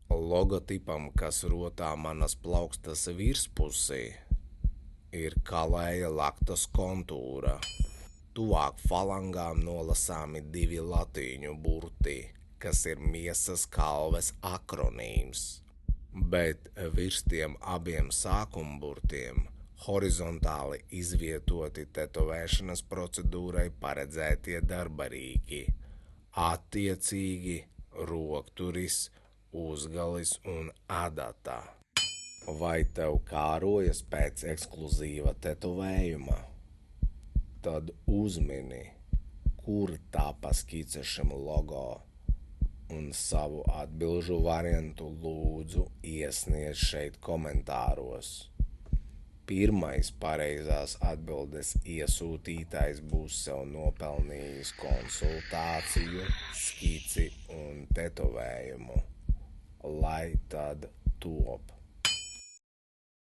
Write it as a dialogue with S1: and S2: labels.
S1: Logotipam, kas rotā manas plaukstas virspusī, ir kalēja laktas kontūra. Tuvāk falangām nolasāmi 2 latīņu burti, kas ir miesas kalves akronīms, bet virs tiem abiem sākumburtiem horizontāli izvietoti tetovēšanas procedūrai paredzētie darbarīki, attiecīgi rokturis, uzgalis un adata. Vai tev kārojas pēc ekskluzīva tetovējuma? Tad uzmini, kur tapa skice šim logo, un savu atbilžu variantu lūdzu iesniedz šeit komentāros. Pirmais pareizās atbildes iesūtītājs būs sev nopelnījis konsultāciju, skici un tetovējumu. Lai tad top!